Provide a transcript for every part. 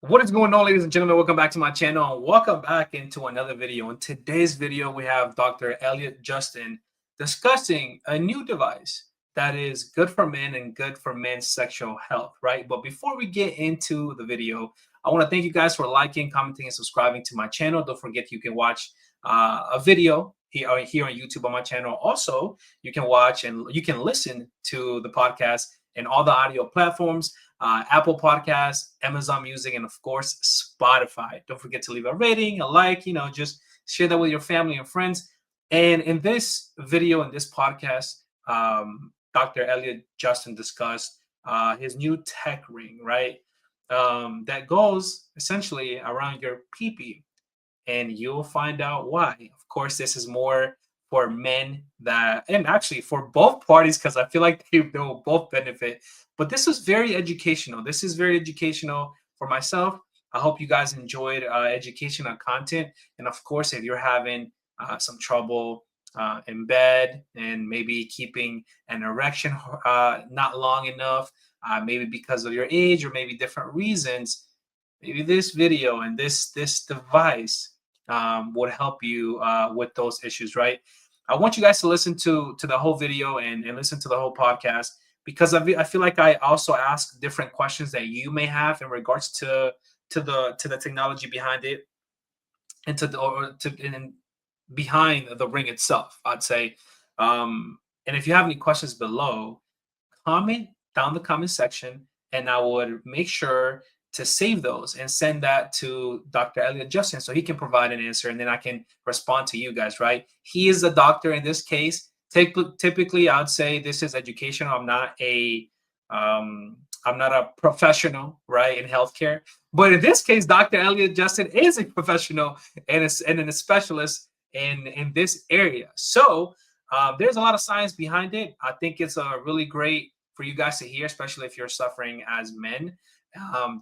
What is going on, ladies and gentlemen? Welcome back to my channel and welcome back into another video. In today's video, we have Dr. Elliot Justin discussing a new device that is good for men and good for men's sexual health, right? But before we get into the video, I want to thank you guys for liking, commenting, and subscribing to my channel. Don't forget you can watch a video here on YouTube on my channel. Also, you can watch and you can listen to the podcast and all the audio platforms. Apple Podcasts, Amazon Music, and of course, Spotify. Don't forget to leave a rating, a like, just share that with your family and friends. And in this video, in this podcast, Dr. Elliot Justin discussed his new tech ring, right? That goes essentially around your pee-pee, and you'll find out why. Of course, this is more for men and actually for both parties, because I feel like they will both benefit. But this is very educational. This is very educational for myself. I hope you guys enjoyed educational content. And of course, if you're having some trouble in bed and maybe keeping an erection not long enough, maybe because of your age or maybe different reasons, maybe this video and this device would help you with those issues, right? I want you guys to listen to the whole video and listen to the whole podcast, because I feel like I also ask different questions that you may have in regards to the technology behind it and and behind the ring itself, I'd say. And if you have any questions below, comment down the comment section, and I would make sure to save those and send that to Dr. Elliot Justin so he can provide an answer, and then I can respond to you guys, right? He is a doctor in this case. Typically, I'd say this is educational. I'm not a professional, right, in healthcare. But in this case, Dr. Elliot Justin is a professional and a specialist in this area. So there's a lot of science behind it. I think it's a really great for you guys to hear, especially if you're suffering as men.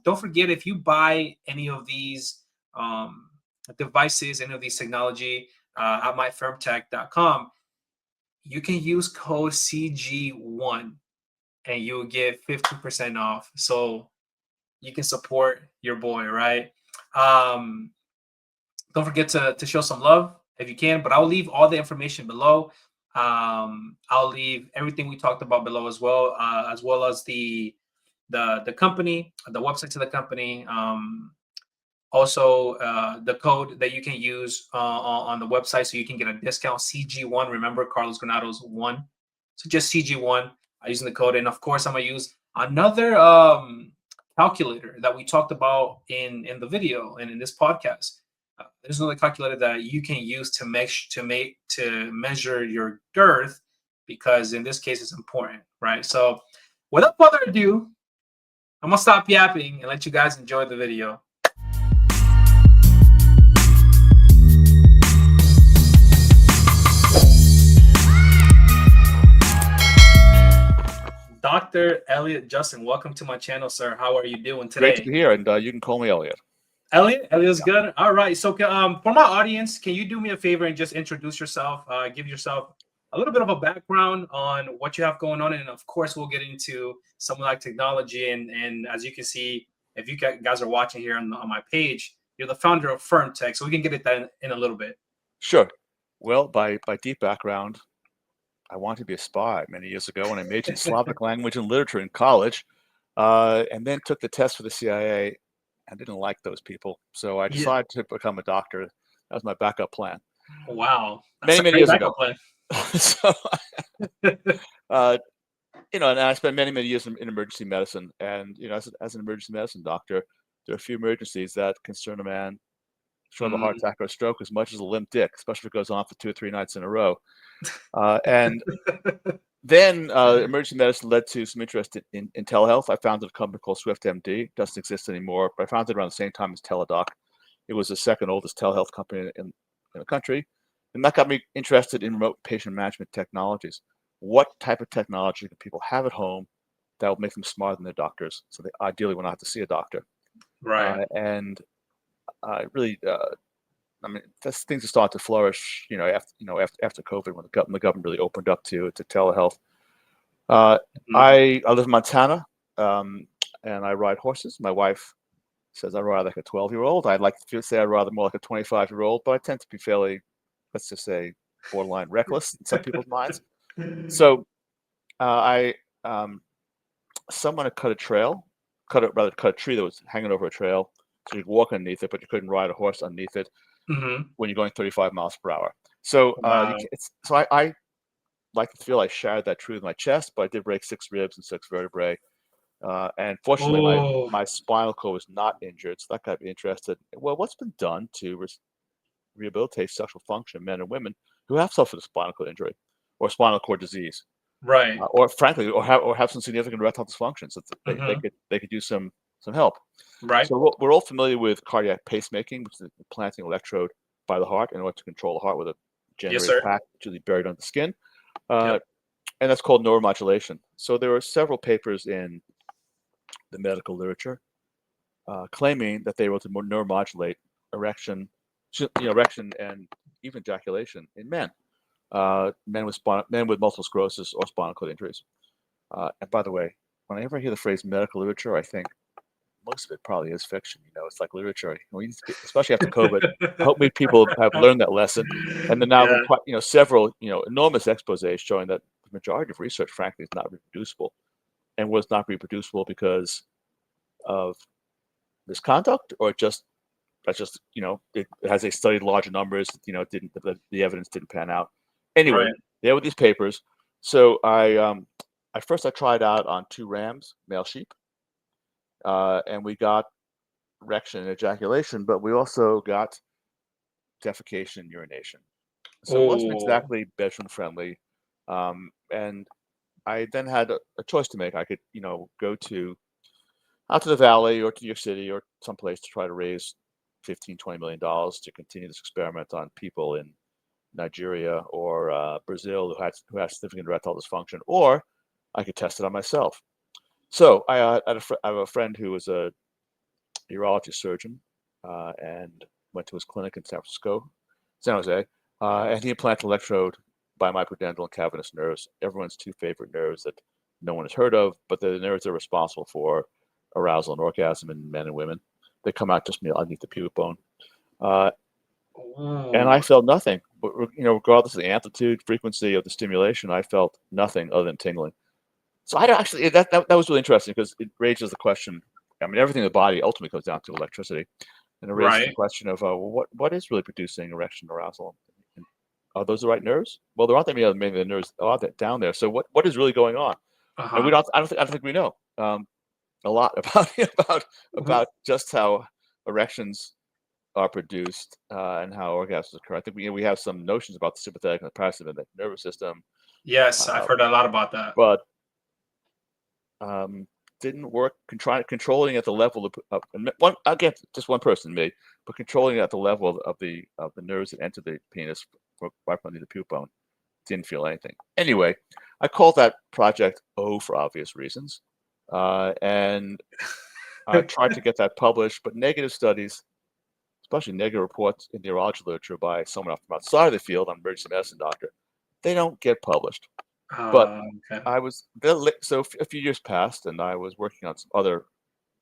Don't forget, if you buy any of these devices, any of these technology at myfirmtech.com, you can use code CG1 and you'll get 50% off. So you can support your boy, right? Don't forget to show some love if you can, but I'll leave all the information below. I'll leave everything we talked about below as well as the company, the website to the company. Also, the code that you can use on the website so you can get a discount, CG1. Remember, Carlos Granado's 1. So just CG1 using the code. And of course, I'm going to use another calculator that we talked about in the video and in this podcast. There's another calculator that you can use to measure your girth, because in this case, it's important, right? So without further ado, I'm going to stop yapping and let you guys enjoy the video. Dr. Elliot Justin, welcome to my channel, sir. How are you doing today? Great to be here, and you can call me Elliot. Elliot's good. All right. So for my audience, can you do me a favor and just introduce yourself, give yourself a little bit of a background on what you have going on, and of course, we'll get into some like technology. And as you can see, if you guys are watching here on my page, you're the founder of FirmTech, so we can get it that in a little bit. Sure. Well, by deep background, I wanted to be a spy many years ago when I majored in Slavic language and literature in college, and then took the test for the CIA and didn't like those people. So I decided to become a doctor. That was my backup plan. Wow. Many years ago. So, and I spent many years in emergency medicine. And, as an emergency medicine doctor, there are a few emergencies that concern a man short of a heart attack or a stroke as much as a limp dick, especially if it goes on for 2 or 3 nights in a row. And then emergency medicine led to some interest in telehealth. I founded a company called SwiftMD. It doesn't exist anymore, but I founded it around the same time as Teladoc. It was the second oldest telehealth company in the country. And that got me interested in remote patient management technologies. What type of technology can people have at home that will make them smarter than their doctors? So they ideally will not have to see a doctor. Right. And really, things are starting to flourish, after COVID, when the government really opened up to telehealth. I live in Montana, and I ride horses. My wife says I'd rather like a 12-year-old. I'd like to say I'd rather more like a 25-year-old, but I tend to be fairly, let's just say, borderline reckless in some people's minds. So I someone had cut a tree that was hanging over a trail, so you could walk underneath it, but you couldn't ride a horse underneath it when you're going 35 miles per hour. So Wow. I like to feel I shattered that tree with my chest, but I did break 6 ribs and 6 vertebrae. And fortunately, Oh, my spinal cord was not injured, so that got me interested. Well, what's been done to rehabilitate sexual function in men and women who have suffered a spinal cord injury or spinal cord disease, right. or frankly, or have some significant erectile dysfunction, so they could use some help. Right. So we're all familiar with cardiac pacemaking, which is implanting an electrode by the heart in order to control the heart with a Yes, generator sir. pack, usually buried under the skin. Yep. And that's called neuromodulation. So there are several papers in the medical literature claiming that they were able to neuromodulate erection, erection and even ejaculation in men, men with multiple sclerosis or spinal cord injuries. And by the way, whenever I hear the phrase medical literature, I think most of it probably is fiction. It's like literature. Especially after COVID. I hope people have learned that lesson, and then now Yeah. been quite, several, enormous exposés showing that the majority of research, frankly, is not reproducible, and was not reproducible because of misconduct, or it has they studied larger numbers, didn't the evidence didn't pan out. Anyway, Right. there were these papers. So I tried out on 2 rams, male sheep, and we got erection and ejaculation, but we also got defecation and urination. So it wasn't Oh, exactly bedroom friendly. And I then had a choice to make. I could, go out to the valley or to your city or someplace to try to raise 15, $20 million to continue this experiment on people in Nigeria or Brazil who had significant erectile dysfunction, or I could test it on myself. So I have a friend who was a urology surgeon and went to his clinic in San Jose, and he implanted an electrode by microdental and cavernous nerves, everyone's 2 favorite nerves that no one has heard of, but the nerves are responsible for arousal and orgasm in men and women. They come out just underneath the pubic bone. Uh, and ooh. I felt nothing. But, regardless of the amplitude, frequency of the stimulation, I felt nothing other than tingling. So I don't actually that was really interesting because it raises the question. I mean, everything in the body ultimately comes down to electricity, and it raises the Right. question of what is really producing erection arousal? And are those the right nerves? Well, there aren't that many of the nerves are that down there. So what is really going on? And we Uh-huh. don't. I don't think we know a lot about about just how erections are produced and how orgasms occur. I think we have some notions about the sympathetic and the parasympathetic nervous system, Yes, I've uh, heard a lot about that. but um, didn't work controlling at the level of one again, just one person, me, but controlling at the level of the nerves that enter the penis right from the pubic bone. Didn't feel anything. Anyway, I called that project O for obvious reasons, and I tried to get that published, but negative studies, especially negative reports in the urology literature by someone from outside of the field, I'm an emergency medicine doctor, they don't get published. But Okay. I was so a few years passed, and I was working on some other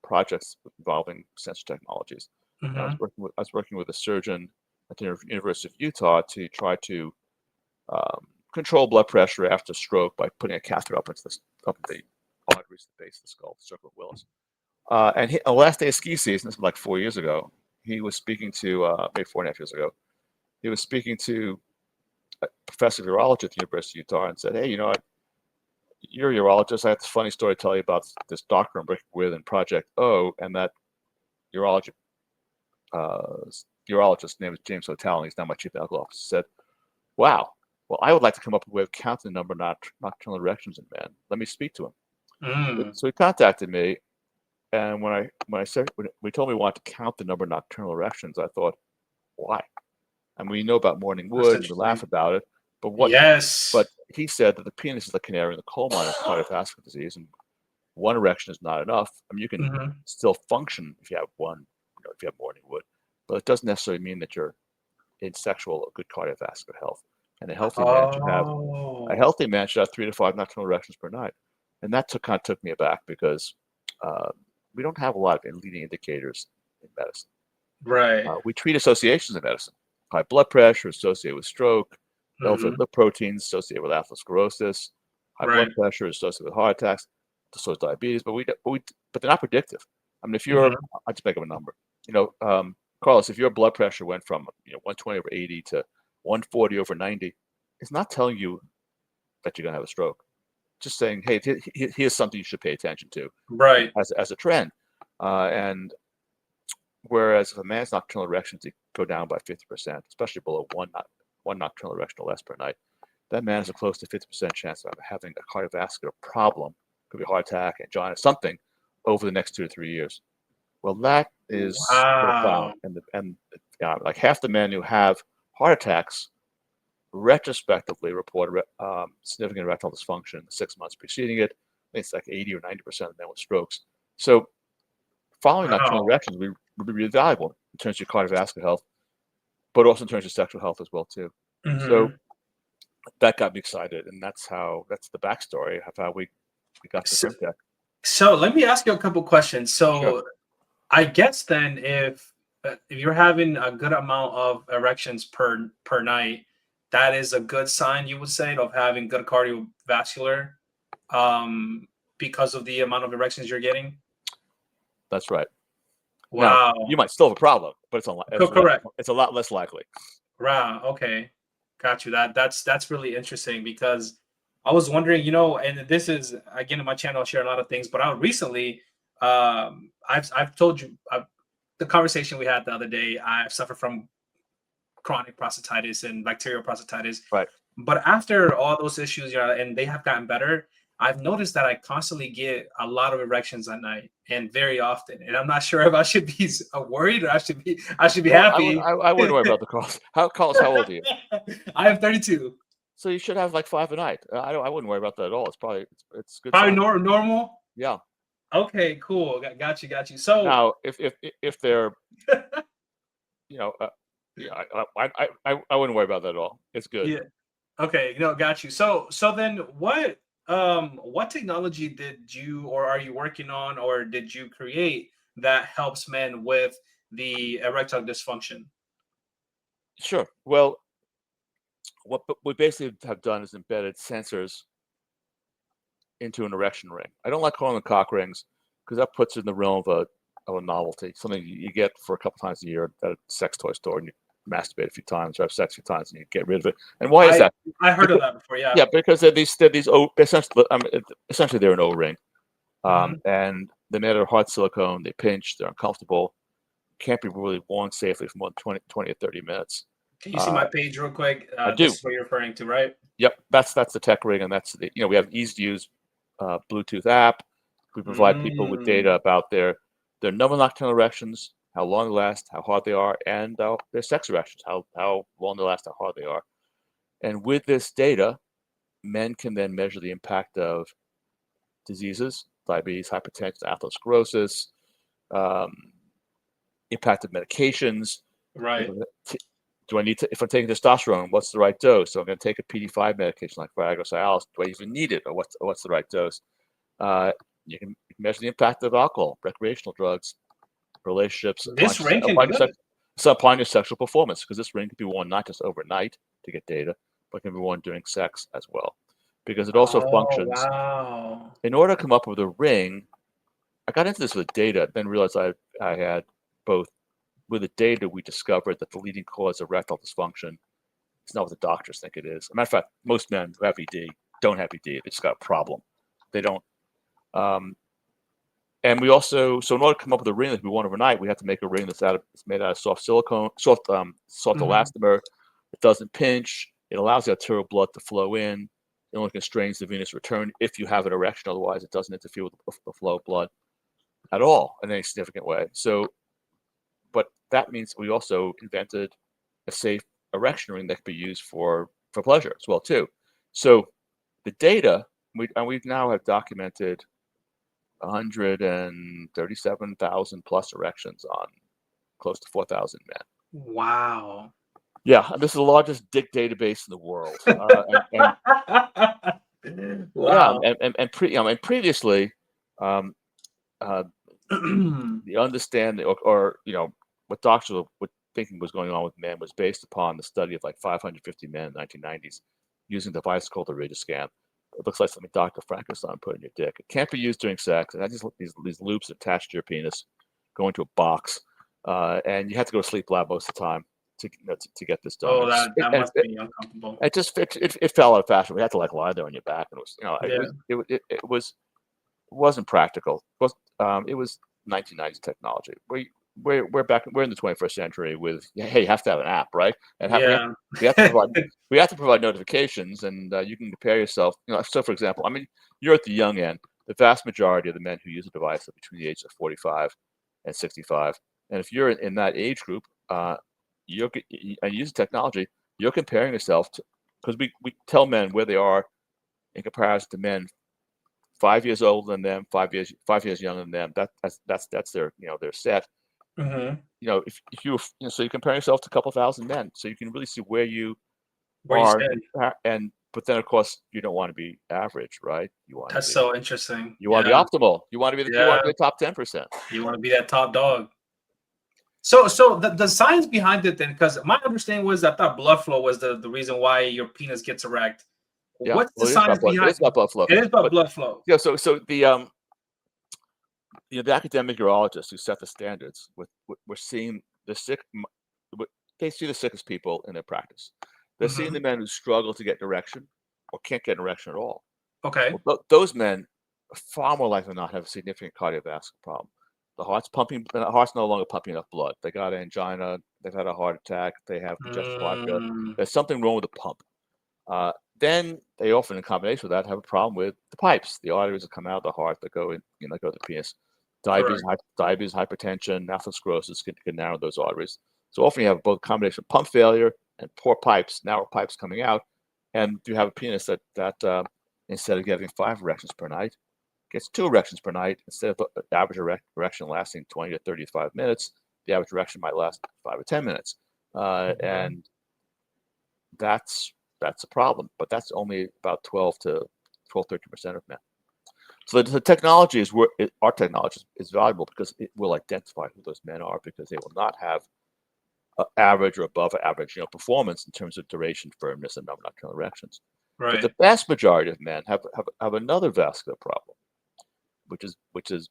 projects involving sensor technologies. And Mhm. I was working with a surgeon at the University of Utah to try to control blood pressure after stroke by putting a catheter up up the arteries at the base of the skull, the circle of Willis. And on the last day of ski season, this was like 4 years ago, he was speaking to maybe 4.5 years ago. He was speaking to a professor of urology at the University of Utah and said, "Hey, you're a urologist. I have this funny story to tell you about this doctor I'm working with in Project O, and that urology uh, urologist name is James Hotel, and he's now my chief medical officer." Said, "Wow, well, I would like to come up with a way of counting the number of nocturnal erections in men. Let me speak to him." Mm. So he contacted me, and when we told me we wanted to count the number of nocturnal erections, I thought, why? I mean, we know about morning That's wood, and we laugh interesting. about it, but what? Yes. But he said that the penis is the canary in the coal mine of cardiovascular disease, and one erection is not enough. I mean, you can Mhm. still function if you have one, if you have morning wood, but it doesn't necessarily mean that you're in sexual or good cardiovascular health. And a Oh. healthy man should have 3 to 5 nocturnal erections per night, and that kind of took me aback because uh, we don't have a lot of leading indicators medicine. Right. We treat associations in medicine. High blood pressure associated with stroke, elevated Hmm. lip proteins associated with atherosclerosis, high blood Right. pressure associated with heart attacks, associated with diabetes, but they're not predictive. I mean, if you're, Hmm. I'll just make up a number. Carlos, if your blood pressure went from 120 over 80 to 140 over 90, it's not telling you that you're going to have a stroke. Just saying, hey, here's something you should pay attention to Right. as a trend. And whereas if a man's nocturnal erections go down by 50%, especially below one nocturnal erection or less per night, that man has a close to 50% chance of having a cardiovascular problem, could be a heart attack, angina, something, over the next 2 to 3 years. Well, that is profound, Wow. and like half the men who have heart attacks retrospectively report significant erectile dysfunction in the 6 months preceding it. I think it's like 80 or 90% of men with strokes. So following nocturnal Wow. erections would be really valuable in terms of your cardiovascular health, but also in terms of sexual health as well too. So Hmm. that got me excited, and that's the backstory of how we got to So, FemTech. so let me ask you a couple questions. Sure. So I guess then if you're having a good amount of erections per night, that is a good sign, you would say, of having good cardiovascular, um, because of the amount of erections you're getting. That's right. Now Wow. you might still have a problem, but Correct. it's a lot less likely. Wow. Okay. Got you. That's really interesting because I was wondering, and this is again in my channel, I share a lot of things, but I recently, I've told you the conversation we had the other day. I suffer from chronic prostatitis and bacterial prostatitis. Right. But after all those issues, and they have gotten better, I've noticed that I constantly get a lot of erections at night and very often. And I'm not sure if I should be worried or I should be Well, happy. I wouldn't worry about the cost. Carlos, how old are you? I am 32. So you should have like 5 a night. I wouldn't worry about that at all. It's a good Probably sign. normal. Yeah. Okay, cool. Got you. So Now, if they're, you know, yeah, I wouldn't worry about that at all. It's good. yeah, okay, got you. So then what technology did you or are you working on or did you create that helps men with the erectile dysfunction? Sure. Well, what we basically have done is embedded sensors into an erection ring. I don't like calling them cock rings because that puts it in the realm of a novelty, something you get for a couple times a year at a sex toy store, and you masturbate a few times or have sex a few times and you get rid of it. And why is I that? I heard of Because, that before, yeah. yeah, because essentially they're an O-ring, Mhm. and they're made out of hard silicone. They pinch. They're uncomfortable. Can't be really worn safely for more than 20 or 30 minutes. Can you see Uh, my page real quick? I This do. is what you're referring to, right? Yep, that's the tech ring, and that's we have easy to use Bluetooth app. We provide people with data Mm. about their number of nocturnal erections, how long they last, how hard they are, and their sex erections, how long they last, how hard they are. And with this data, men can then measure the impact of diseases, diabetes, hypertension, atherosclerosis, um, impact of medications. You Right. know, do I need to, if I'm taking testosterone, what's the right dose? So I'm going to take a PD-5 medication like Viagra, Cialis. Do I even need it, or what's the right dose? Uh, you can measure the impact of alcohol, recreational drugs, relationships This ring can do that? upon your sexual performance, because this ring can be worn not just overnight to get data, but can be worn during sex as well, because it also Oh, functions. wow. In order to come up with a ring, I got into this with data, then realized I had both. With the data, we discovered that the leading cause of erectile dysfunction is not what the doctors think it is. As a matter of fact, most men who have ED don't have ED. They just got a problem. They don't. And we also, so in order to come up with a ring that we want overnight, we have to make a ring that's made out of soft silicone, soft Mhm. elastomer. It doesn't pinch. It allows the arterial blood to flow in. It only constrains the venous return if you have an erection. Otherwise, it doesn't interfere with the flow of blood at all in any significant way. So, but that means we also invented a safe erection ring that can be used for pleasure as well too. So the data we now have documented 137,000 plus erections on close to 4,000 men. Wow. Yeah, this is the largest dick database in the world. And yeah, Wow. and previously, um, The understanding, or what doctors were thinking was going on with men was based upon the study of like 550 men in the 1990s using a device called the Regiscan. It looks like something Dr. Frankenstein put in your dick. It can't be used during sex. And that's just these loops attached to your penis, go into a box, and you have to go to sleep lab most of the time to get this done. Oh, that must be uncomfortable. It fell out of fashion. We had to like lie there on your back, and it was Yeah. it wasn't practical. It was 1990s technology. We're in the 21st century with, hey, you have to have an app, right? And Yeah. we have to provide notifications, and you can compare yourself. So for example, I mean, you're at the young end. The vast majority of the men who use a device are between the ages of 45 and 65. And if you're in that age group, you're and use technology, you're comparing yourself to, because we tell men where they are in comparison to men 5 years older than them, 5 years younger than them. That's their their set. Hmm. If you so you compare yourself to a couple thousand men, so you can really see where you Where you are, stand. and but then of course you don't want to be average, right? That's so interesting. You want to be Yeah. optimal. You want to be Yeah. the top 10%. You want to be that top dog. So the science behind it then, because my understanding was that blood flow was the reason why your penis gets erect. Yeah, What's the well, it is science about blood. It behind is about blood flow. it? Is about But blood flow. yeah, so the academic urologists who set the standards, we're seeing the sick. They see the sickest people in their practice. They're seeing Hmm. the men who struggle to get an erection or can't get an erection at all. Okay. Well, those men are far more likely than not have a significant cardiovascular problem. The heart's no longer pumping enough blood. They got an angina. They've had a heart attack. They have congestive heart failure. Mm, There's something wrong with the pump. Then they often, in combination with that, have a problem with the pipes, the arteries that come out of the heart that go in, go to the penis. correct. Diabetes, hypertension, atherosclerosis can narrow those arteries. So often you have both combination of pump failure and poor pipes, narrow pipes coming out, and you have a penis that instead of getting 5 erections per night, gets 2 erections per night. Instead of the average erection lasting 20 to 35 minutes, the average erection might last 5 or 10 minutes, Mhm. and that's a problem. But that's only about 13% of men. So the technology our technology is valuable because it will identify who those men are, because they will not have average or above average performance in terms of duration, firmness, and number of nocturnal erections. But the Right. vast majority of men have another vascular problem, which is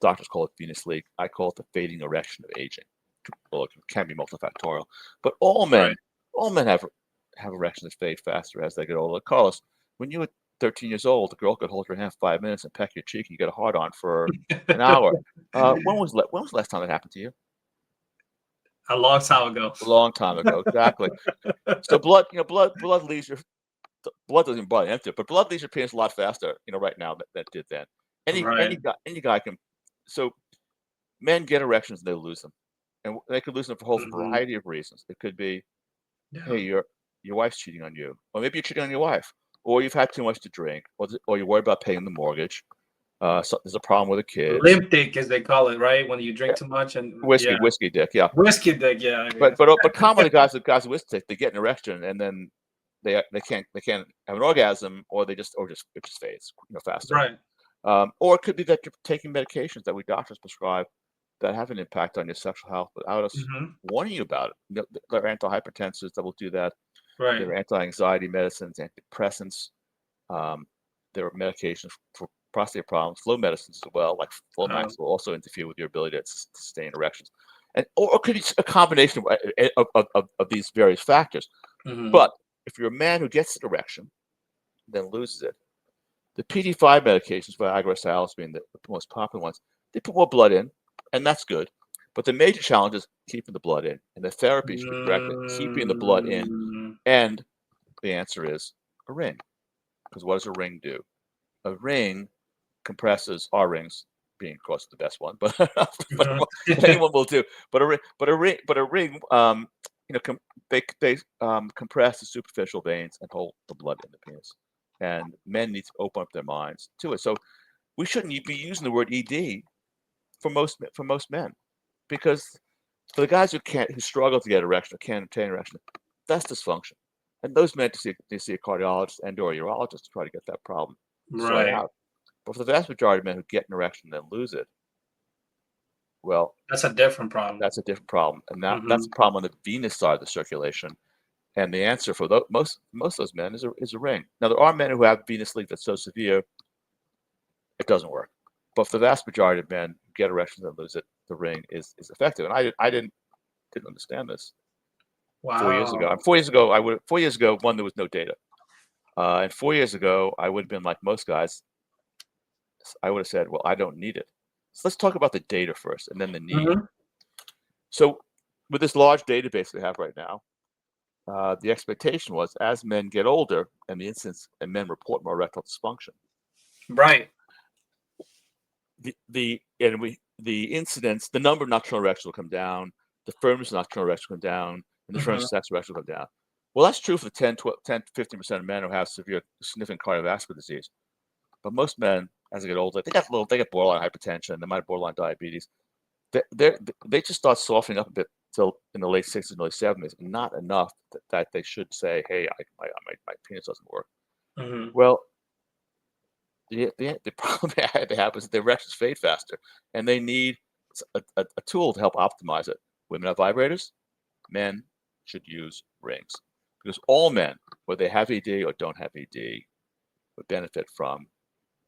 doctors call it venous leak. I call it the fading erection of aging. Well, it can be multifactorial, but Right. all men have erections that fade faster as they get older. Carlos, when you were 13 years old, a girl could hold your hand 5 minutes and peck your cheek, and you get a hard on for an hour. When was the last time that happened to you? A long time ago. A long time ago, exactly. So blood leaves your blood doesn't blood empty, but blood leaves your penis a lot faster, right now that did then. Right. Any guy can. So men get erections and they lose them, and they could lose them for a whole Mhm. variety of reasons. It could be, Yeah. hey, your wife's cheating on you, or maybe you're cheating on your wife, or you've had too much to drink, or you're worried about paying the mortgage. So there's a problem with the kids. Limp dick, as they call it, right? When you drink too much and yeah. Whiskey dick, yeah. Whiskey dick, yeah, yeah. But commonly guys with whiskey dick, they get an erection and then they can't have an orgasm, or it just fades faster. Right. Or it could be that you're taking medications that we doctors prescribe that have an impact on your sexual health without us Hmm. warning you about it. There are antihypertensives that will do that. Right. There are anti-anxiety medicines, antidepressants. Um, there are medications for prostate problems, flow medicines as well, like Flomax, will also interfere with your ability to sustain erections. Or it could be a combination of these various factors. Hmm. But if you're a man who gets an erection, then loses it, the PD5 medications, Viagra, Cialis being the most popular ones, they put more blood in, and that's good. But the major challenge is keeping the blood in, and the therapy should be directed at keeping the blood in. Mm. And the answer is a ring. Because what does a ring do? A ring compresses our rings, being of course the best one, but but anyone will do. But a ring, they compress the superficial veins and hold the blood in the penis. And men need to open up their minds to it. So we shouldn't be using the word ED for most men, because for the guys who struggle to get erection or can't obtain erection, that's dysfunction. And those men to see a cardiologist and or a urologist to try to get that problem sorted Right. out. But for the vast majority of men who get an erection and then lose it, Well, That's a different problem. that's a different problem, and that's Hmm. a problem on the venous side of the circulation. And the answer for most of those men is a ring. Now, there are men who have venous leak that's so severe it doesn't work, but for the vast majority of men who get erections and lose it, the ring is effective. And I didn't understand this 4 years ago. Wow. 4 years ago, 4 years ago, one, there was no data, and 4 years ago, I would have been like most guys. I would have said, well, I don't need it. So let's talk about the data first, and then the need. Hmm. So with this large database we have right now, the expectation was as men get older and the incidence and men report more erectile dysfunction, Right. the incidence, the number of nocturnal erections will come down, the firmness of nocturnal erections will come down, and the firmness Hmm. of sex erections will come down. Well, that's true for the 10, 12, 10, 15% of men who have severe, significant cardiovascular disease. But most men, as they get older, they get borderline hypertension, they might have borderline diabetes. They just start softening up a bit till in the late 60s and early 70s, and not enough that they should say, hey, my penis doesn't work. Hmm. Well, the problem they have is that the erections fade faster, and they need a tool to help optimize it. Women have vibrators, men should use rings, because all men, whether they have ED or don't have ED, would benefit from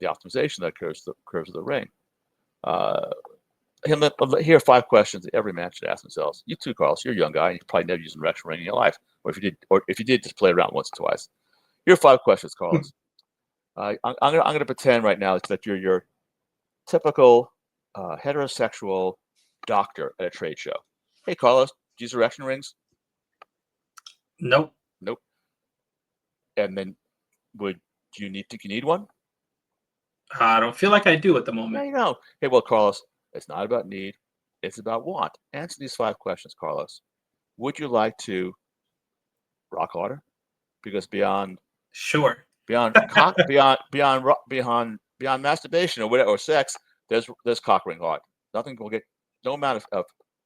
the optimization that occurs of the ring. Here are 5 questions that every man should ask themselves. You too, Carlos. You're a young guy, and you probably never used an erection ring in your life, or if you did, just play around once or twice. Here are 5 questions, Carlos. I'm going to pretend right now that you're your typical heterosexual doctor at a trade show. Hey, Carlos, do you use erection rings? Nope. Nope. And then, think you need one? I don't feel like I do at the Yeah, moment. you know. Hey, well, Carlos, it's not about need, it's about want. Answer these 5 questions, Carlos. Would you like to rock harder? Because Sure. beyond cock, beyond masturbation or whatever, or sex, there's cock ring hard. Nothing will get, no amount of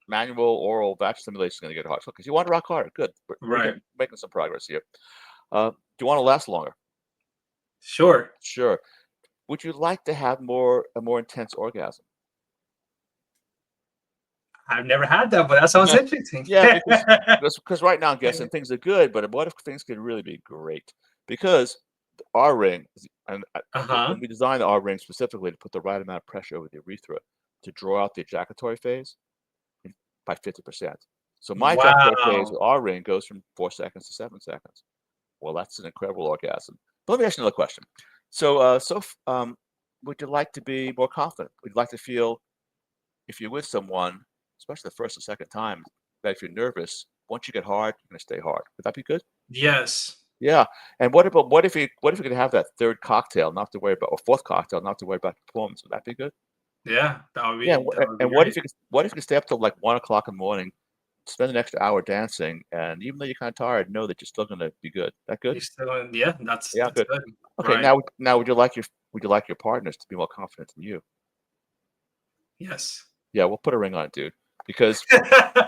manual, oral, vaginal stimulation is going to get hard. Because you want to rock harder. Good. We're Right. making some progress here. Do you want to last longer? Sure. Sure. Would you like to have a more intense orgasm? I've never had that, but that sounds interesting. Yeah, because right now I'm guessing things are good, but what if things could really be great? Because our ring, and Uh-huh. when we designed our ring specifically to put the right amount of pressure over the urethra to draw out the ejaculatory phase by 50%. So my ejaculatory phase Wow. with our ring goes from 4 seconds to 7 seconds. Well, that's an incredible orgasm. But let me ask you another question. Would you like to be more confident? Would you like to feel, if you're with someone, especially the first or second time, that if you're nervous, once you get hard, you're going to stay hard? Would that be good? Yes. Yeah. And what if you could have that third cocktail, not to worry about, or fourth cocktail, not to worry about performance? Would that be good? Yeah, Yeah. that would be And great. what if you could stay up till like 1 o'clock in the morning, spend an extra hour dancing, and even though you're kind of tired, know that you're still going to be good. That good? You still, yeah, Yeah, that's good. good. Okay. Right. Now would you like your partners to be more confident than you? Yes. Yeah, we'll put a ring on it, dude, because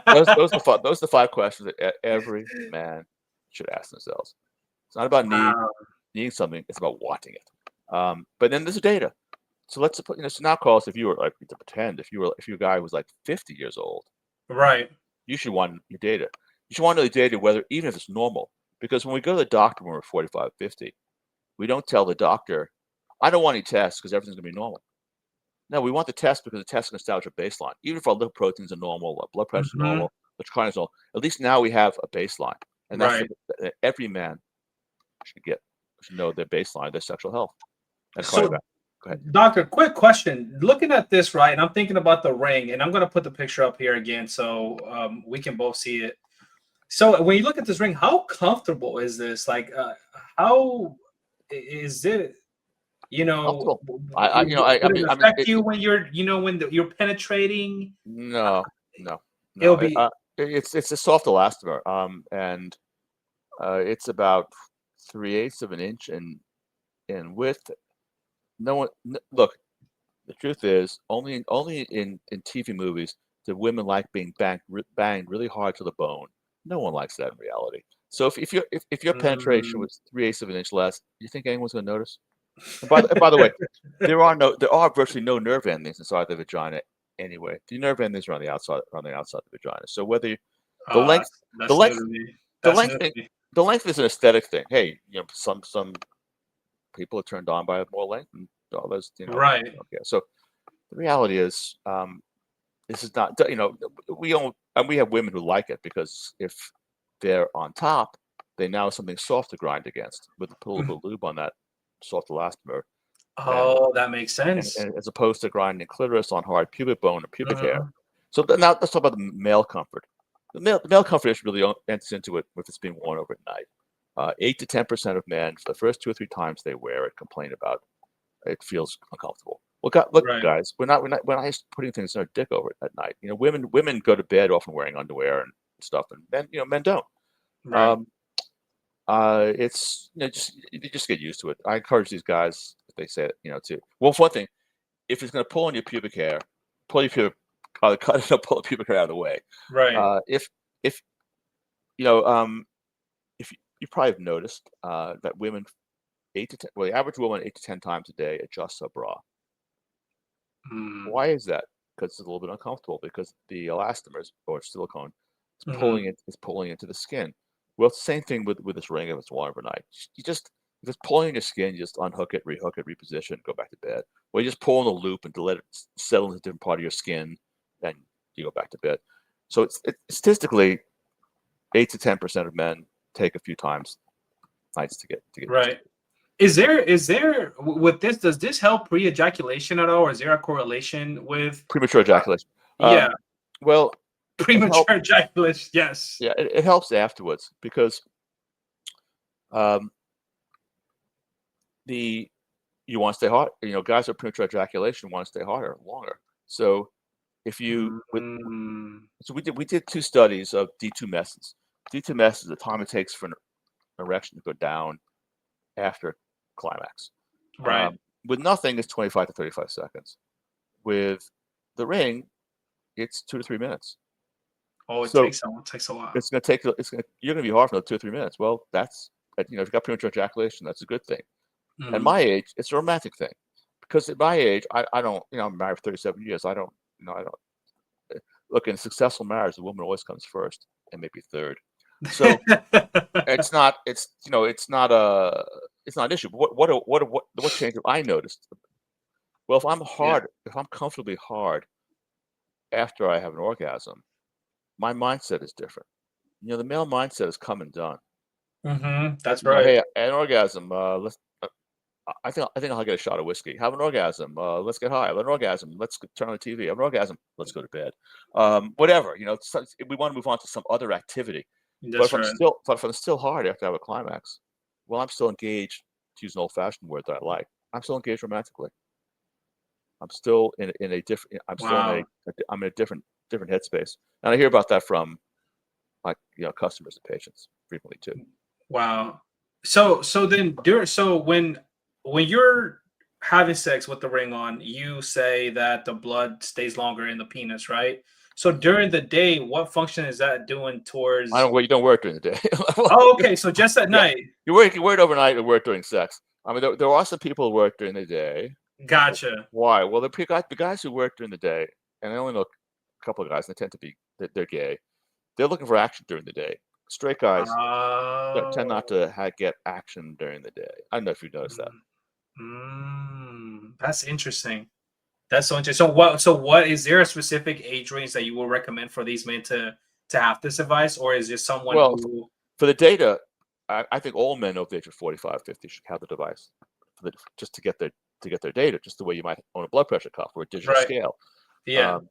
those are the 5 questions that every man should ask themselves. It's not about Wow. needing something, it's about wanting it. But then there's the data. So let's put, so now, Carlos, if you were like, to pretend, if you're a guy who was like 50 years old, Right. you should want your data. You should want to know the data, whether even if it's normal. Because when we go to the doctor when we're 45, 50, we don't tell the doctor, I don't want any tests because everything's gonna be normal. No, we want the test because the test can establish a baseline. Even if our liver proteins are normal, our blood pressure is Hmm. normal, the cortisol, at least now we have a baseline. And that's Right. every man should know their baseline, their sexual health and cardiovascular. So, Go ahead. doctor, quick question. Looking at this, right, and I'm thinking about the ring, and I'm going to put the picture up here again so we can both see it. So, when you look at this ring, how comfortable is this? Like, how is it? Comfortable. Would it I mean, affect you when you're, you're penetrating? no, no, It'll no. be It's a soft elastomer, and it's about 3/8 of an inch in width. No one, look. The truth is, only in TV movies do women like being banged really hard to the bone. No one likes that in reality. So if your penetration mm, was 3/8 of an inch less, you think anyone's going to notice? And by the way, there are virtually no nerve endings inside the vagina anyway. The nerve endings are on the outside of the vagina. So whether the Oh, length, the that's new length, to me. the That's new length to thing, me. the length is an aesthetic thing. Hey, some people are turned on by more length, and others, Right. okay. So the reality is, this is not, we have women who like it because if they're on top, they now have something soft to grind against with a little bit of lube on that soft elastomer, and Oh, that makes sense. as opposed to grinding clitoris on hard pubic bone or pubic hair. Mhm. So now let's talk about the male comfort. The male comfort issue really enters into it if it's being worn over at night. 8 to 10% of men, for the first 2 or 3 times they wear it, complain about it feels uncomfortable. Look, Right. guys, we're not putting things in our dick over it at night. Women go to bed often wearing underwear and stuff, and men don't. Right. Um, it's you just get used to it. I encourage these guys, if they say it, to well, for one thing, if it's going to pull on your pubic hair, pull your pubic, cut it up, pull the pubic hair out of the way. Right. If you know, if you probably have noticed that women 8 to 10, well, the average woman 8 to 10 times a day adjusts her bra. Mm. Why is that? Because it's a little bit uncomfortable because the elastomers or silicone is Mhm. pulling into the skin. Well, it's the same thing with this ring if it's worn overnight. If it's pulling in your skin, you just unhook it, rehook it, reposition, go back to bed. Or you just pull in the loop and to let it settle into a different part of your skin, and you go back to bed. So it's statistically 8 to 10% of men take a few times nights to get used to Right. Is there with this, does this help pre-ejaculation at all, or is there a correlation with premature uh, ejaculation. yeah, Well, it helps. premature ejaculation? Yes. Yeah, it helps afterwards because um, the you want to stay hot. Guys with premature ejaculation want to stay hotter longer. So if you Mm. so we did 2 studies of D2 messes. D2 messes, the time it takes for an erection to go down after climax. Right. With nothing, it's 25 to 35 seconds. With the ring, it's 2 to 3 minutes. Oh, So it takes a while. it's going to take you're going to be hard for another 2 or 3 minutes. Well, that's if you got premature ejaculation, that's a good thing. At Mm. my age, it's a romantic thing because at my age, I don't, I'm married for 37 years. I don't look in a successful marriage. The woman always comes first and maybe third. So it's not an issue. But what change have I noticed? Well, Yeah. if I'm comfortably hard after I have an orgasm, my mindset is different. The male mindset is come and done. That's right. Hey, an orgasm. Let's. I think I'll get a shot of whiskey. Have an orgasm. Let's get high. Have an orgasm. Let's turn on the TV. Have an orgasm. Let's go to bed. Whatever. We want to move on to some other activity. But That's right. if I'm still hard after I have a climax, well, I'm still engaged. To use an old-fashioned word that I like, I'm still engaged romantically. I'm still in a different. Wow. I'm in a different headspace, and I hear about that from my customers and patients frequently too. Wow. So then when you're having sex with the ring on, you say that the blood stays longer in the penis, right? So during the day, what function is that doing towards? You don't work during the day. Oh, okay. So just at Yeah, night. you work overnight and work during sex. I mean, there are some people who work during the day. Gotcha. Why? Well, the guys who work during the day, and I only know a couple of guys, and they tend to be they're gay. They're looking for action during the day. Straight guys tend not Oh. to get action during the day. I don't know if you noticed that. That's interesting. That's so interesting. So what is there a specific age range that you will recommend for these men to have this device, or is there someone Well, who? for the data, I think all men over the age of 45, 50 should have the device just to get their data, just the way you might own a blood pressure cuff or a digital Right. scale. Yeah. Um,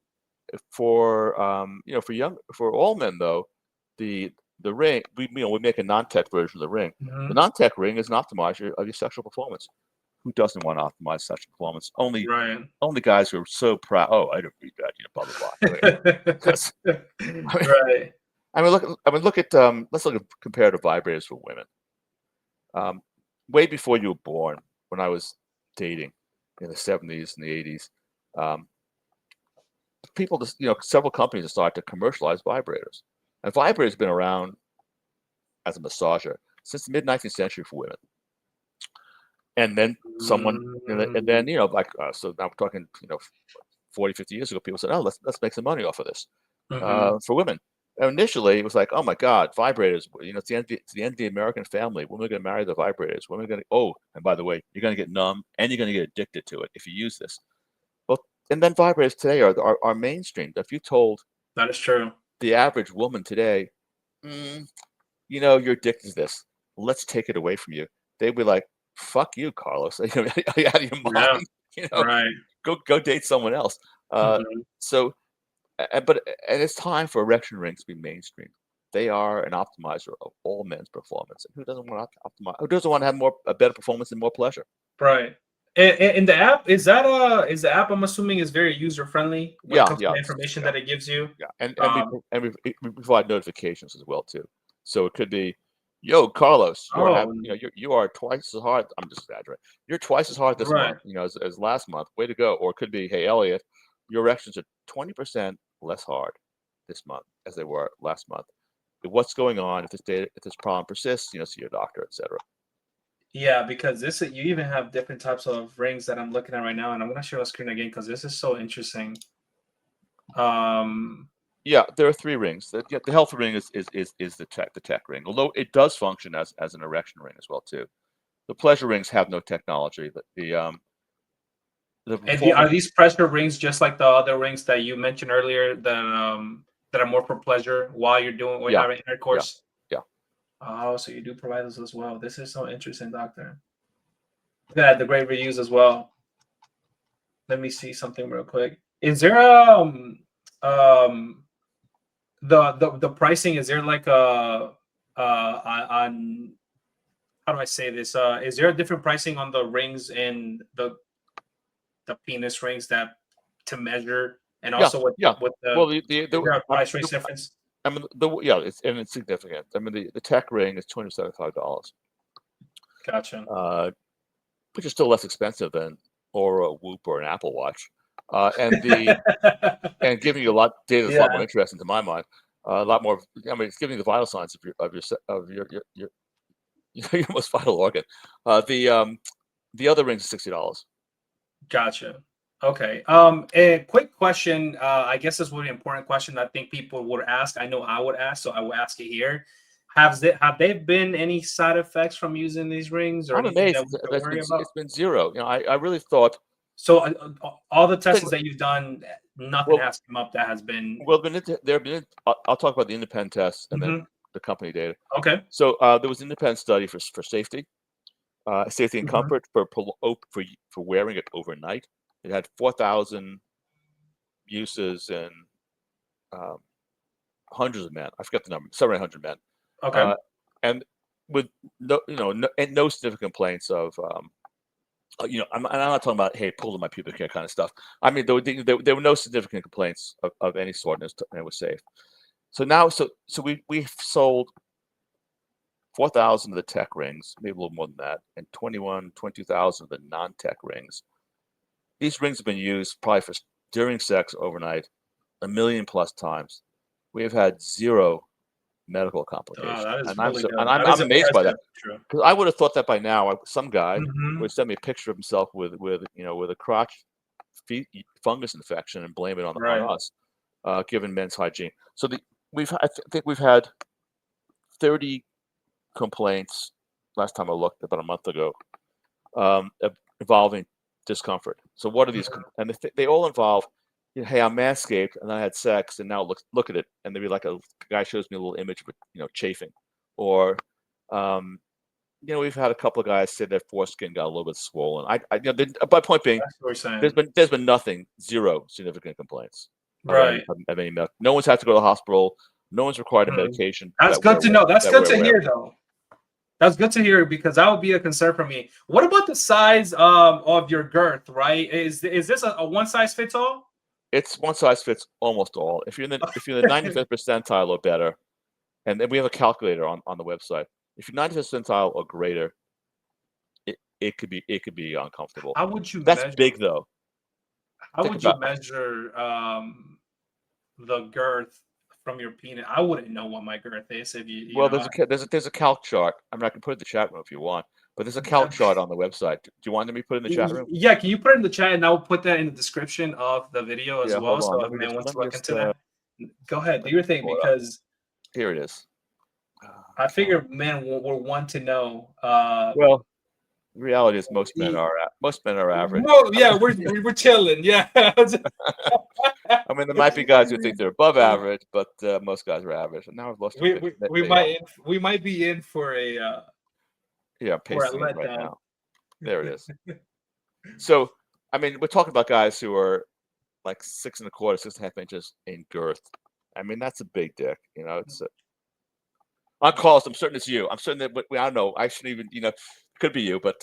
for all men though, the ring we make a non-tech version of the ring. The Mhm. non-tech ring is an optimizer of your sexual performance. Who doesn't want to optimize sexual performance? Right. Only guys who are so proud. Oh, I don't read that, blah blah blah. That's, I mean, Right. look at let's look at comparative vibrators for women. Um, Way before you were born, when I was dating in the 70s and the 80s, um, people just, several companies have started to commercialize vibrators. And vibrators have been around as a massager since the mid 19th century for women. And then Mm. like so now we're talking, 40, 50 years ago, people said, oh, let's make some money off of this Mm-hmm. for women. And initially, it was like, oh my God, vibrators. It's the end of the American family. Women are going to marry the vibrators. Women are going to. Oh, and by the way, you're going to get numb and you're going to get addicted to it if you use this. Well, and then vibrators today are mainstream. If you told That is true. the average woman today, you're addicted to this, let's take it away from you, they'd be like, fuck you, Carlos. Are you out of your Yeah. mind? Right. Go date someone else. Mm-hmm. So, but it's time for erection rings to be mainstream. They are an optimizer of all men's performance. And who doesn't want to optimize? Who doesn't want to have a better performance and more pleasure? Right. And the app is the app, I'm assuming, is very user friendly when it Yeah, comes to yeah, the information yeah, that it gives you. yeah. Um, We provide notifications as well too. So it could be, yo, Carlos, oh, you are twice as hard. I'm just exaggerating. You're twice as hard this right. month, as last month. Way to go. Or it could be, hey, Elliot, your erections are 20% less hard this month as they were last month. What's going on? If this problem persists, see your doctor, etc. Yeah, because this you even have different types of rings that I'm looking at right now, and I'm gonna share a screen again because this is so interesting. Um, Yeah, there are 3 rings. The health ring is the tech ring, although it does function as an erection ring as well too. The pleasure rings have no technology. The and are performance, these pressure rings just like the other rings that you mentioned earlier that are more for pleasure while you're yeah, having yeah, intercourse? yeah. Oh, so you do provide those as well. This is so interesting, doctor. Yeah, the great reviews as well. Let me see something real quick. Is there um the pricing? Is there like a on how do I say this? Is there a different pricing on the rings and the penis rings that to measure, and Yeah, also with yeah. the Well, is there a price range difference? yeah, it's significant. I mean, the tech ring is $275, Gotcha. uh, which is still less expensive than or a Whoop or an Apple Watch, and giving you a lot data that's a lot more Yeah, interesting to my mind. A lot more. I mean, it's giving you the vital signs of your your most vital organ. The other ring is $60. gotcha. Okay. A quick question. I guess this would be an important question. I think people would ask. I know I would ask, so I will ask it here. Have there been any side effects from using these rings or I'm anything amazed that we should that's worry about? it's been zero. I really thought. So all the Think, tests that you've done, nothing well, has come up that has been. well, there have been. I'll talk about the independent tests and then Mhm. the company data. Okay. So there was an independent study for safety, safety and Mhm. comfort for wearing it overnight. It had 4,000 uses and um, hundreds of men. I forget the number, 700 men, Okay. uh, and with no significant complaints of. I'm not talking about hey, pulled in my pubic hair kind of stuff. I mean, there were no significant complaints of any sort, and it was safe. So now, we've sold 4,000 of the tech rings, maybe a little more than that, and 22,000 of the non-tech rings. These rings have been used probably for during sex overnight 1 million plus times. We have had zero medical Oh, complications, that is and really good. I'm That is amazed by that impressive. True. because I would have thought that by now some guy Mhm. would send me a picture of himself with a crotch fungus infection and blame it on Right. us, given men's hygiene. So I think we've had 30 complaints last time I looked about a month ago, involving discomfort. So what are these? Mhm. And they all involve, hey, I'm manscaped and I had sex and now look at it, and maybe like a guy shows me a little image of it, chafing, or um, we've had a couple of guys say their foreskin got a little bit swollen. My point being, That's what we're there's saying. been nothing, zero significant complaints Right. of any no one's had to go to the hospital. No one's required a Mhm. medication That's good to know. That's that good we're to aware of. hear, though. That's good to hear because that would be a concern for me. What about the size of your girth? Right? Is this a one size fits all? It's one size fits almost all. If you're in the 95th percentile or better, and then we have a calculator on the website. If you're 95th percentile or greater, it could be uncomfortable. How would you That's measure? big though. How Think would you about measure the girth from your penis? I wouldn't know what my girth is if you well, know. there's a calc chart. I mean, I can put it in the chat room if you want. But there's a count chart on the website. Do you want me to put it in the chat room? Yeah, can you put it in the chat and I'll put that in the description of the video as Yeah, well. hold on. So Let if me man just wants let to me look just into that, go ahead, do your thing pull it up. because Here it is. I figure men will want to know. Well, the reality is most men are average. Well, yeah, we're chilling. Yeah. I mean, there might be guys who think they're above average, but most guys are average. And now I've lost we, a bit. we, There we you go. might be in for a Yeah, I'm for a pasting it right letdown. now. There it is. So, I mean, we're talking about guys who are like 6.25, 6.5 inches in girth. I mean, that's a big dick. You know, it's on calls. I'm certain it's you. I'm certain that I don't know. I shouldn't even. You know, could be you, but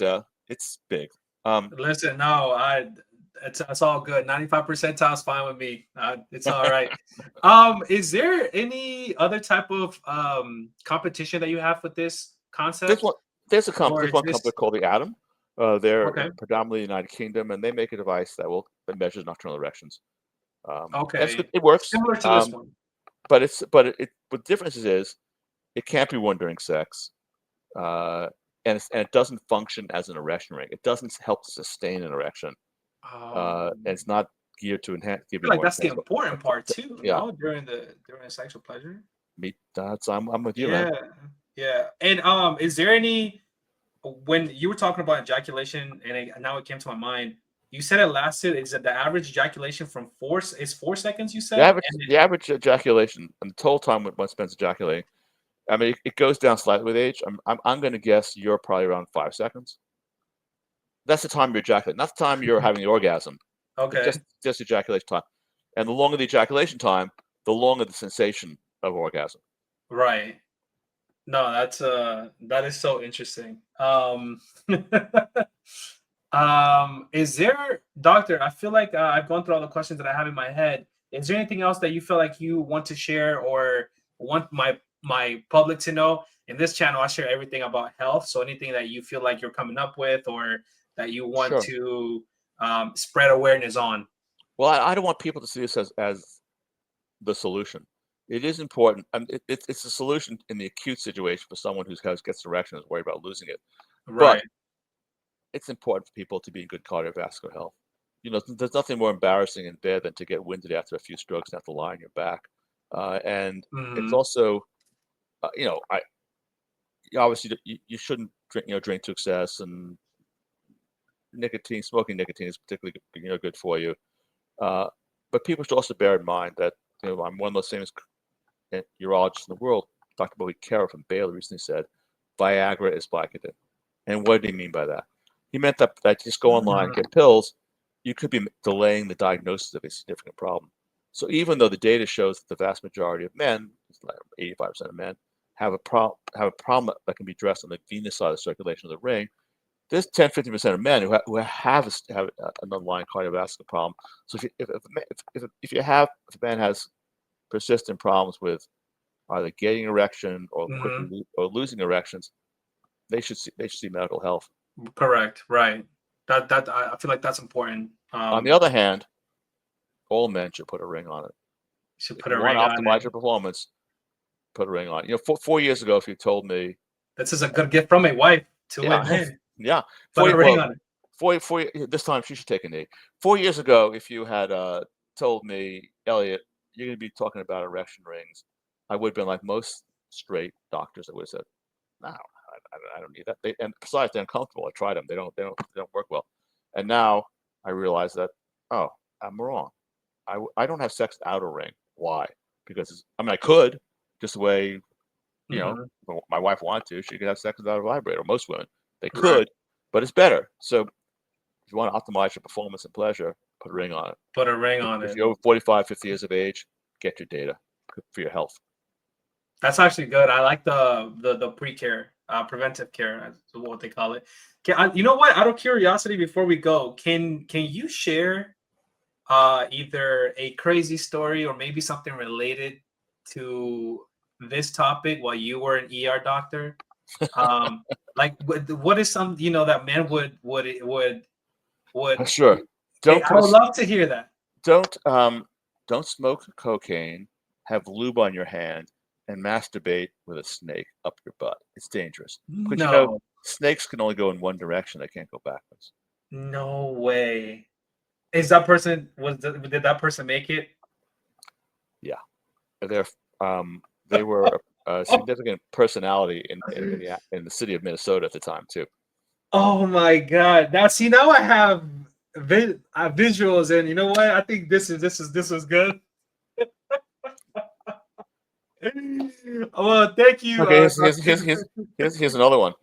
it's big. Listen, no, it's all good. 95 percentile is fine with me. It's all right. Is there any other type of competition that you have with this This concept, one, there's or is one company this called the Atom. They're okay? predominantly United Kingdom, and they make a device that measures nocturnal erections. That's good. Okay, It works. similar to this one. But what the difference is it can't be worn during sex, uh, and it doesn't function as an erection ring. It doesn't help to sustain an erection, and I it's not geared to enhance, give you feel like more that's the intense. important part too. Yeah, No, during the sexual pleasure. I'm with you, man. Yeah, yeah. And is there any when you were talking about ejaculation, and now it came to my mind. You said it lasted. Is it the average ejaculation from is 4 seconds? You said, and The average ejaculation and the total time when one spends ejaculating. I mean, it goes down slightly with age. I'm going to guess you're probably around 5 seconds. That's the time you're ejaculating, not the time you're having the orgasm. It's okay, just ejaculation time. And the longer the ejaculation time, the longer the sensation of orgasm. right. No, that is so interesting. Is there, doctor? I feel like I've gone through all the questions that I have in my head. Is there anything else that you feel like you want to share or want my public to know? In this channel, I share everything about health. So anything that you feel like you're coming up with or that you want Sure. to spread awareness on. Well, I don't want people to see this as the solution. It is important. It's a solution in the acute situation for someone who gets an erection and is worried about losing it. But Right. it's important for people to be in good cardiovascular health. You know, there's nothing more embarrassing in bed than to get winded after a few strokes and have to lie on your back. And it's Hmm. also, you know, obviously you shouldn't drink to excess, and smoking nicotine is particularly good for you. Uh, but people should also bear in mind that I'm one of those famous urologists in the world. Dr. Bobby Carroll from Baylor recently said, "Viagra is Vicodin." And what did he mean by that? He meant that just go online and get pills, you could be delaying the diagnosis of a significant problem. So even though the data shows that the vast majority of men, like 85% of men, have a problem that can be addressed on the venous side of the circulation of the ring, there's 10-15% of men who have an underlying cardiovascular problem. So if a man has persistent problems with either getting erection or Hmm. or losing erections, they should see medical health. Correct. Right. That I feel like that's important. On the other hand, all men should put a ring on it. Should If put you a want ring to on it. optimize your performance, put a ring on it. You know, 4 years ago, if you told me, This is a good gift from a wife to a yeah, man. yeah, Put a ring well, on it. this time she should take a knee. 4 years ago, if you had told me, Elliot, you're going to be talking about erection rings, I would have been like most straight doctors. I would have said, no, I don't need that. And besides, they're uncomfortable. I tried them. They don't work well. And now I realize that, oh, I'm wrong. I don't have sex without a ring. Why? Because I mean, I could, just the way, you know, Hmm. my wife wanted to. She could have sex without a vibrator. Most women, they Right. could, but it's better. So if you want to optimize your performance and pleasure, put a ring on it. Put a ring on If it. you're over 45, 50 years of age, get your data for your health. That's actually good. I like the pre-care, preventive care, is what they call it. You know what? Out of curiosity, before we go, can you share either a crazy story or maybe something related to this topic while you were an ER doctor? Um, like what is some that men would Sure. Don't I put a would love to hear that. don't don't smoke cocaine, have lube on your hand, and masturbate with a snake up your butt. It's dangerous because No. Snakes can only go in one direction; they can't go backwards. No way. Is that person did that person make it? Yeah, they were a significant personality in the city of Minnesota at the time too. Oh my God! Now I have visuals, and you know what? I think this was good. Well, thank you. Okay, here's another one.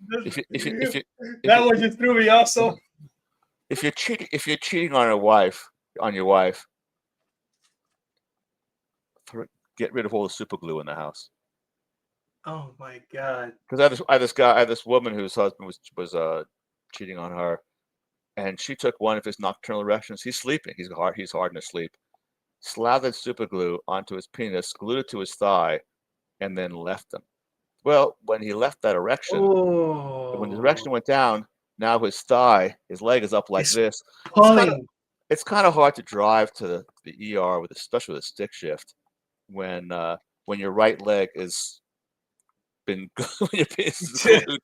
That one just threw me off. So if you're cheating on your wife, get rid of all the super glue in the house. oh my God! Because I had this woman whose husband was cheating on her, and she took one of his nocturnal erections. He's sleeping. He's hard in his sleep. Slathered super glue onto his penis, glued it to his thigh, and then left him. Well, when he left that erection, when his erection went down, now his leg is up like It's this. pulling. It's kind of hard to drive to the ER especially with a stick shift when your right leg is when your penis is glued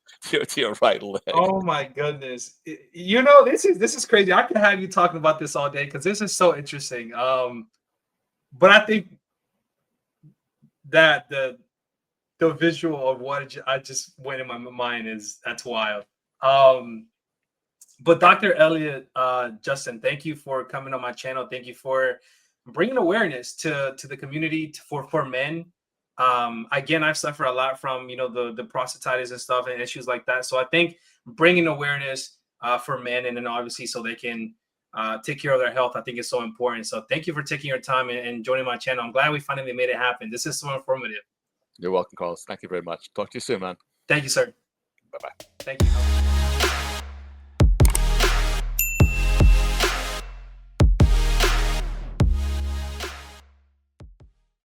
to your right leg. Oh my goodness! You know, this is crazy. I could have you talking about this all day because this is so interesting. But I think that the visual of what I just went in my mind that's wild. But Dr. Elliot Justin, thank you for coming on my channel. Thank you for bringing awareness to the community for men. Again, I've suffered a lot from the prostatitis and stuff and issues like that. So I think bringing awareness for men, and then obviously so they can take care of their health, I think is so important. So thank you for taking your time and joining my channel. I'm glad we finally made it happen. This is so informative. You're welcome, Carlos. Thank you very much. Talk to you soon, man. Thank you, sir. Bye-bye. Thank you.